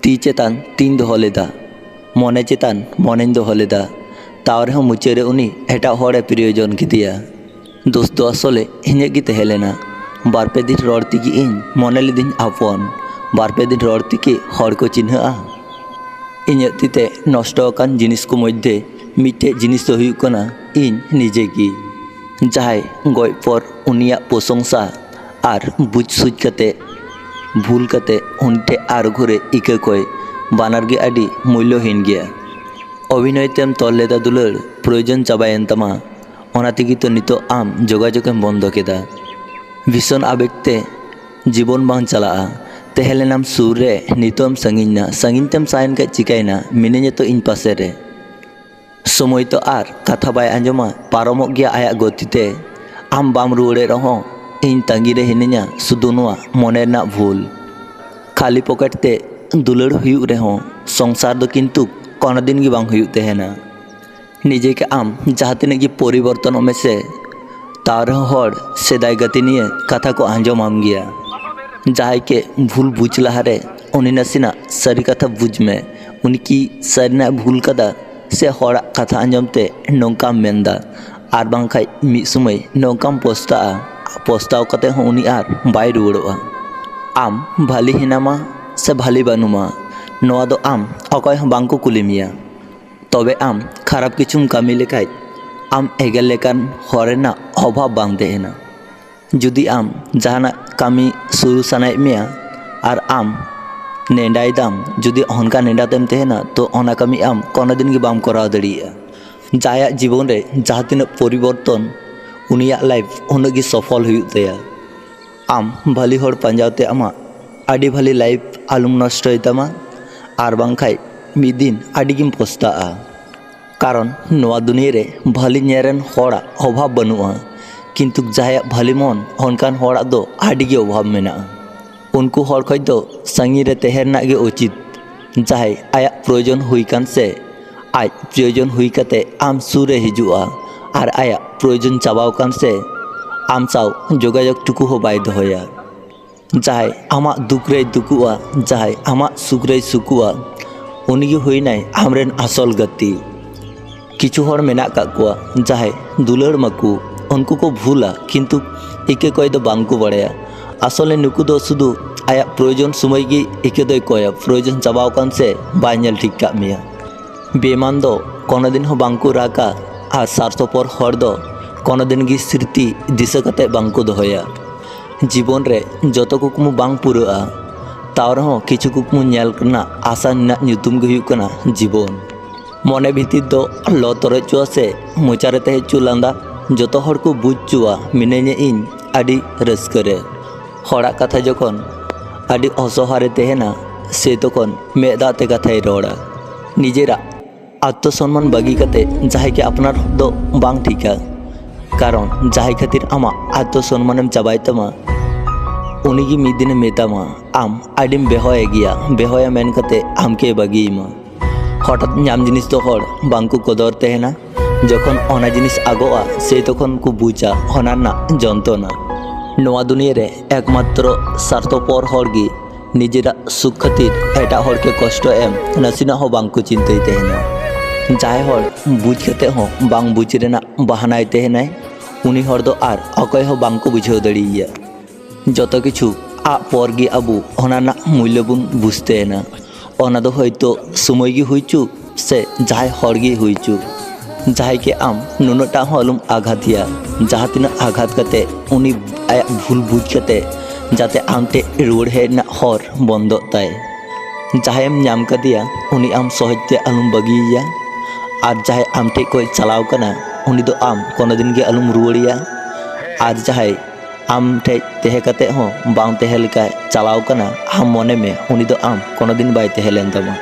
ती चेतान तीन दोहो लेदा मने चेतान मनें दोहो लेदा ताव रेहं मुचाद रे उनी एटाग हॉरे प्रयोजन किदिया। दोष दो आसले इᱧᱟᱹᱜ ᱜᱮ ᱛᱟᱦᱮᱸ ᱞᱮᱱᱟ। ᱵᱟᱨᱯᱮ ᱫᱤᱱ ᱨᱚᱲ ᱛᱮᱜᱮ ᱤᱧ ᱢᱚᱱᱮ ᱞᱤᱫᱟᱹᱧ ᱟᱯᱚᱱ ᱵᱟᱨᱯᱮ ᱫᱤᱱ ᱨᱚᱲ ᱛᱮᱜᱮ ᱦᱚᱲ ᱠᱚ ᱪᱤᱱᱦᱟᱹᱜᱼᱟ। ᱤᱧᱟᱹᱜ ᱛᱤᱛᱮ ᱱᱚᱥᱴᱚ ᱟᱠᱟᱱ ᱡᱤᱱᱤᱥ ᱠᱚ ᱢᱚᱫᱽᱫᱷᱮ ᱢᱤᱫᱴᱮᱡ ᱡᱤᱱᱤᱥ ᱫᱚ ᱦᱩᱭᱩᱜ ᱠᱟᱱᱟ ᱤᱧ ᱱᱤᱡᱮ ᱜᱮ। ᱡᱟᱦᱟᱸᱭ ᱜᱚᱡ ᱯᱚᱨ ᱩᱱᱤᱭᱟᱜ ᱯᱨᱚᱥᱚᱝᱥᱟ ᱟᱨ ᱵᱩᱡᱽ ᱥᱩᱡᱽ ᱠᱟᱛᱮ भूल कते उनटे आर घुरे इका कोई बानार गे आदि मूल्यहीन गया। अभिनय तेम तोल लेदा दुलार प्रयोजन चाबायेन तमा ओना तेगी तो नितो आम जोगाजोगेम बंद केदा। भीषण आवेगते जीवन बांग चलाआ तेहलेनाम सुर रे नितोम संगीना संगीन तेम साइन का चिकायना मिनेजे तो इन पासे रे समय तो आर कथा बाय आंजमा पारमोग गया आया गतिते आम बाम रुवाड़े रहो इन तंगी रे हिनेኛ सुधु नोआ मने ना भूल खाली पॉकेट ते दुलड़ हुयु रेहो संसार दो किंतु कोनो दिन गी बांग हुयु तेहेना। निजे के आम जहाँ तिने गी परिवर्तन में से तार हर सेदाय गति निये कथा को आंजम आम गया। जहाँ के भूल बुझ लहारे उनी नसीना सारी कथा बुझ में उनकी सारीना भूल कदा से हरा कथा आंजम ते नौकाम मेंदा आर बांखाय मिद समय नौकाम पोस्ताव कते हों उनी आर बाय रुवाड़ोआ। आम भाली हिनामा से भाली बानुमा नोआ दो आम अकय हों बांको कुलिमिया तबे आम खराब किछुम कामी लेखाय आम एगेल लेकान हरेना अभाव बांग तेहेना। जुदी आम जहाना कामी शुरू सानाय मेया आर आम नेडाय दाम जुदी हनका नेडातेम तेहेना तो ओना कामी आम कोनो दिन गे बाम कराव दाड़िया। जाया जीवन रे जहाँ तिना परिवर्तन उनिया लाइफ उनगी सफल हुई तया। आम भाली हर पांजावते आमा आडी भाली लाइफ आलुम नष्ट तमा आर बांखाय मिद दिन आडीगिम पछताआ। कारण नोआ दुनिया रे भाली नेरेन हड़ा अभाव बनुआ किंतु जहाया भाली मन हनकान हड़ा दो आडीगे अभाव मेना। उनको हर खय दो संगी रे तेहेरना गे उचित जहाय आया प्रयोजन हुई कान से आज प्रयोजन हुई कते आम सुरे हिजुआ आर आया प्रयोजन चाबाव कान से आम साव जोगाजोग टुकु हो बाय दोहया। जहाय आमा दुख रे दुकुआ जहाय आमा सुख रे सुकुआ उनगी हुईनाय आमरेन आसल गति। किछु हर मेना काकुआ जहाय दुलड़ माकु उनको को भूला किंतु इके कोई दो बांग को बड़ाया। आसले नुकु दो सुधु आया प्रयोजन समय गी इके दो कोया प्रयोजन चाबाव कान से बाय नेल ठीक का मिया। बेमान दो कोनो दिन हो बांग को राका आर स्वार्थपर हर दो कोनो दिन गी स्मृति दिशा कते बांग को दोहया। जीवन रे जतो कुकमु बांग पुराआ ताव रहो किछु कुकमु नेल करना आशा ना ᱧᱩᱛᱩᱢ गे हुयुग कना जीवन। मने भीतर दो लो तोरचुआ से मोचारे ते हेचु लांदा जतो हर को बुझचुआ मिनेñe इन आडी रस्करे। हड़ा कथा जखन आडी असहारे तेहेना से तखन मेदा ते कथाय रोड़ा। निजेरा आत्मसम्मान बागी कते जहाय के अपनार दो बांग ठीका। कारण जहाय खातिर आमा आत्मसम्मानेम चाबाय तमा उनिगी मिद दिने मेतामा आम आडिम बेहया गिया बेहया मेन कते आमके बागीमा। हठात नाम जिनिस तो हर बांग को कदर तेहेना जखन ओना जिनिस आगोआ से तखन को बुझा ओनाना जंतना। नोआ दुनिया रे एकमात्र स्वार्थपर हरगी निजेरा सुख खातिर एटा हर के कष्ट एम नासिना हो बांग को चिंताय तेहेना। जहाय हर बुझ कते हो बांग बुझ रेना बहानाय तेहेनाय उनी हर दो आर अकय हो बांग को बुझाव दाड़िया। जतो किछु आ परगी आबू ओनाना मूल्य बुन बुझतेना ओना दो हयतो समय गी हुईचु से जहाय हरगी हुईचु। जहाय के आम नुनटा हो आलुम आघातिया जहाँ तिना आघात कते उनी आया भूल बुझ कते जाते आमते रुवाड़ हेना हर बंद ताय। जहायम नाम कदिया उनी आम सहजते आलुम बगिया आर जहाय आमटे कोई चलाव कना उनी दो आम कोनो दिन गे आलुम रुवाड़िया। आर जहाय आम ठे तेहे कते हो बांग तेहे लेका चलाव कना आम मने में उनी दो आम कोनो दिन बाय तेहे लेन तमा।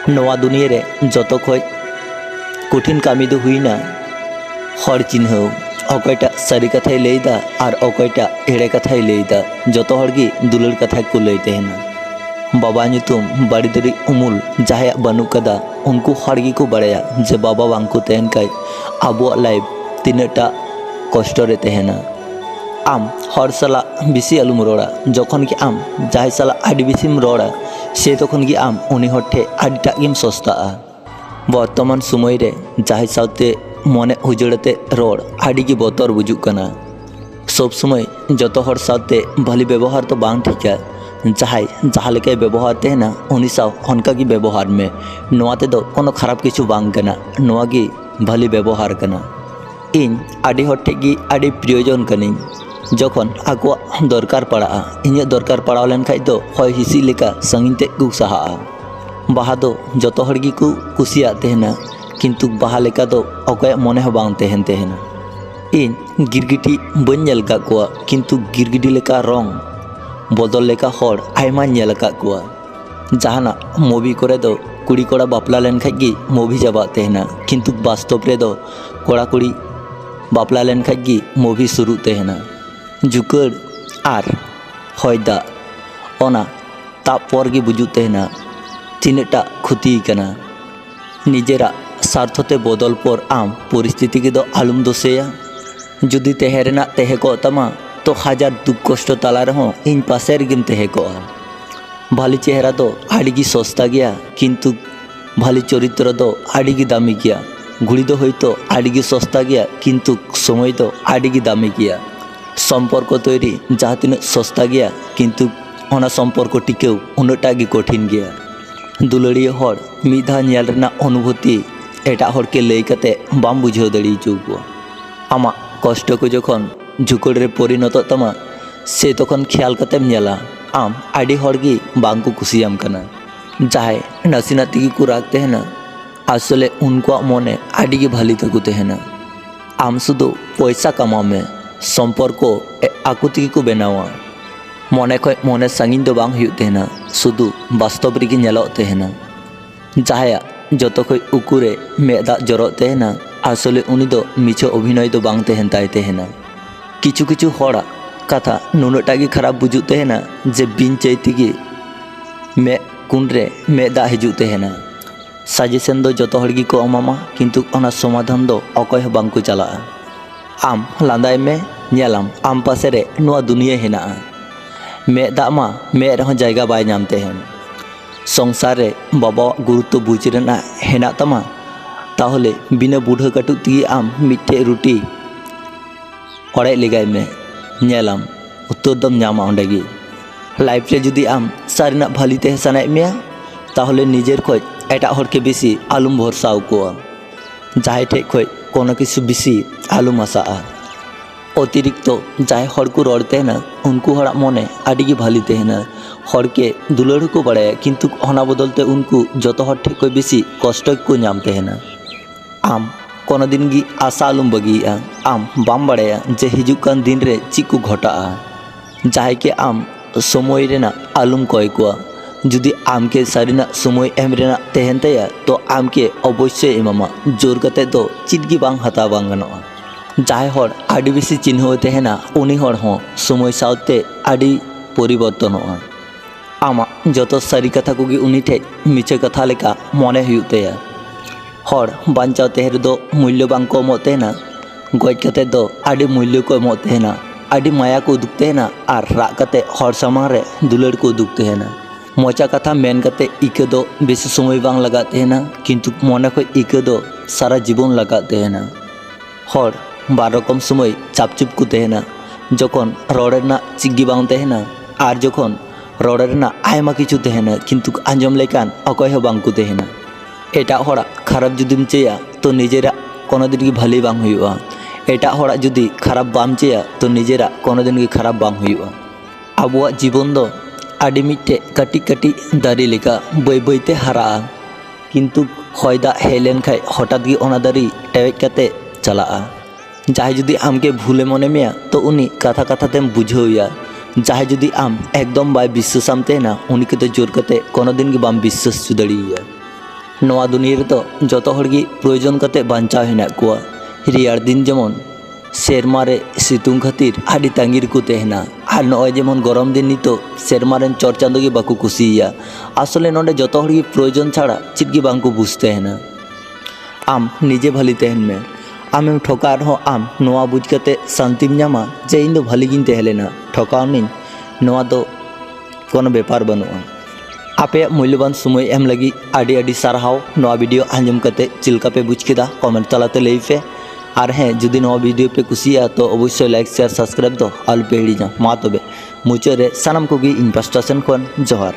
नोआ दुनिया रे जतो खय कठिन कामी दो हुईना हर चिन्हव अकयटा सारी कथाय लैदा आर अकयटा एड़े कथाय लैदा जतो हरगी दुलड़ कथा को लई तेहेना। बाबा ᱧᱩᱛᱩᱢ बाड़ी दरी उमुल जहाया बानु कदा उनको हरगी को बड़ाया जे बाबा बांग को तेहन काय आबुआ लाइफ तिनटा कष्ट रे तेहेना। आम हर साला बिसी आलुम रोड़ा जखन कि आम जहाय साला आडी बिसिम रोड़ा से तखन गी आम उनी हर ठे आडिटा गेम सस्ताआ। बर्तमान समय रे जाहाय सावते मने उजड़ते रोड आड़ी गी बतर बुजुग कना। सब समय जतो हर सावते भली व्यवहार तो बांग ठीका। जहाय जहाँ लेके व्यवहार तेना उनी साव अनका गी व्यवहार में नोआ तेदो कोनो खराब किछु बांग कना। नोआ गी भली व्यवहार कना। इन आड़ी हर ठे गी आड़ी प्रयोजन कनी जखन आको दरकार पड़ा। इन दरकार पड़ा लेन खाइ दो हय हिसी लेका संगिन ते को सहा। बाहा दो जतो हर गी को कुसिया तेना किंतु बाहा लेका दो अकय मने हो बांग तेहन तेहना। इन गिरगिटी बन नेल का कोआ किंतु गिरगिटी लेका रंग बदल लेका हर आयमा नेल का कोआ। जहाना मूवी करे दो कुड़ी कोड़ा बापला लेन खाइ गी मूवी जाबा तेहना किंतु वास्तव रे दो कोड़ा कुड़ी बापला लेन खाइ गी मूवी शुरू तेहना। जुकड़ आर हयदा ओना तापर गी बुजुग तेहना तिनेटा क्षति कना। निजेरा स्वार्थते बदल पर आम परिस्थिति के दो आलुम दोषेया। जुदी तेहेरेना तेहे को तमा तो हजार दुख कष्ट ताला रहो इन पासे रेगेम तेहे को। भाली चेहरा दो आड़ी सस्ता गया किंतु भाली चरित्र दो आड़ी दामी गया। घुड़ी दो हयतो आड़ी सस्ता गया किंतु समय दो आड़ी दामी गया। सम्पर्क तैरी जहाँ तीन सस्ता गया किंतु ओना सम्पर्क टिकेव उन्नटा गी कठिन गया। दुलड़िया हर मिधा नेल रेना अनुभूति एटा हर के लई कते बाम बुझाव दड़ी चुको। आमा कष्ट को जखन झुकड़ रे परिणत तमा से तखन ख्याल कतेम नेला आम आड़ी हर गी बांग को कुसियाम कना। जहाय नासिना तिगी को राग तेहना आसले उनको मने आड़ी गी भाली तकु तेहना। आम सुदो पैसा कमा में सम्पर्क आकु तिगी को बनावा। मने खय मने सांगिन दो बांग हुयुग तेहना सुदु वास्तव रेगी नेलोग तेहना। जहाया जतो खय उकुरे मेद दाग जरो तेहना आसले उनी दो मिछो अभिनय दो बांग तेहन ताय तेहना। किछु किछु हड़ा कथा नुनटा गी खराब बुजुग तेहना जे बिन चैतिगी मे कुंडरे मेद दाग हिजुग तेहना। सजेशन दो जतो हड़ गी को एमामा किंतु ओना समाधान दो अकय हो बांग को चला। आम लांदाय में नेलाम आम पासे रे नोआ दुनिया हेना मेद दाग मा मेद रहो जायगा बाय नाम तेहन। संसार रे बाबा गुरुत्व बुझ रेना हेना तमा ताहले बिना बुढ़ा काटुक तिगी आम मिट्टे रुटी अड़े लेगाय में नेलाम उत्तर दम नामा ओंडेगी। लाइफ रे जुदी आम सारिना भाली तेहे सानाय मेया ताहले निजेर खय एटा हर के बेसी आलुम भरसाव कोआ। जहाय ठे खय कोनो किछु बेसी आलुम आसाआ। अतिरिक्त जहाय हर को रड़ तेहना उनको हड़ा मने आड़ी भाली तेहना हर के दुलड़ को बड़ाया किंतु होना बदलते उनको जतो हर ठे कोई बेसी कष्ट को नाम तेहना। आम कोनो दिन गी आशा आलुम बगिया आम बाम बड़ाया जे हिजुग कान दिन रे चीज को घटाआ। जहाय के आम समय रेना आलुम कय कोआ। जुदी आम के सारिना समय एम रेना तेहन तया तो आम के अवश्य एमामा जोर कते दो चीज गी बांग हता बांग गनोआ। जहाय हर आड़ी बेसी चिन्ह तेहना उनी हर हो समय सावते आड़ी परिवर्तनोआ। आमा जतो सारी कथा को गी उनी ठे मिछे कथा लेका मने हुयुग तया। हर बांचाव तेहर दो मूल्य बांग को एमोग तेहना गज कते दो आड़ी मूल्य को एमोग तेहना आड़ी माया को उदुग तेहना आर राग कते हर सामांग रे दुलड़ को उदुग तेहना। मोचा कथा मेन कते इके दो बेसी समय बांग लगा तेहना किंतु मने खय इके दो सारा जीवन लगा तेहना। हर बार रकम समय चापचुप को तेहना जखन रड़ रेना चिग्गी बांग तेहना आर जखन रड़ रेना आयमा किछु तेहना किंतु आंजम लेकान अकय हो बांग को तेहना। एटा हड़ा खराब जुदीम चेया तो निजेरा कोनो दिन गी भाली बांग हुयुआ। एटा हड़ा जुदी खराब बाम चेया तो निजेरा कोनो दिन गी खराब बांग हुयुआ। आबुआ जीवन दो आड़ी मिट्टे कटी कटी दारी लेका बई बईते हाराआ किंतु हयदा हेज लेन खाय हठात गी ओना दारी टेवेज कते चलाआ। जहाय जुदी आमके भूले मने मेया तो उनी कथा कथा तेम बुझावया। जहाय जुदी आम एकदम बाय विश्वासाम तेहना उनी के तो जोर कते कोनो दिन गी बाम विश्वास चुदाड़िया। नोआ दुनिया रे तो जतो हड़ गी प्रयोजन कते बांचाव हेना कोआ। रियार दिन जेमन सेरमा रे सितुंग खातिर आड़ी तांगिर को तेहना आर नय जेमन गरम दिन नितो सेरमा रेन चर चांदो गी बाको कुसिया। आसले नोंडे जतो हड़ गी प्रयोजन छाड़ा चेद गी बांग को बुझ तेहना। आम निजे भाली तेहन में आमेम ठोका रहो आम नोआ बुझ कते शांतिम नामा जे इन दो भाली गिन तेहे लेना ठोकाव निन नोआ दो कोनो बेपार बनुआ। आपे मूल्यवान समय एम लगी आडी आडी सारहाव नवा वीडियो आंजम कते चिलका पे बुझ केदा कमेंट तलाते लई पे और हाँ जुदी नवा वीडियो पे कुसिया तो अवश्य लाइक शेयर सब्सक्राइब दो आलू पे हिड़ी जा मा तबे मुचाद रे सानाम कोगी इन पास्टा सेन खन जोहार।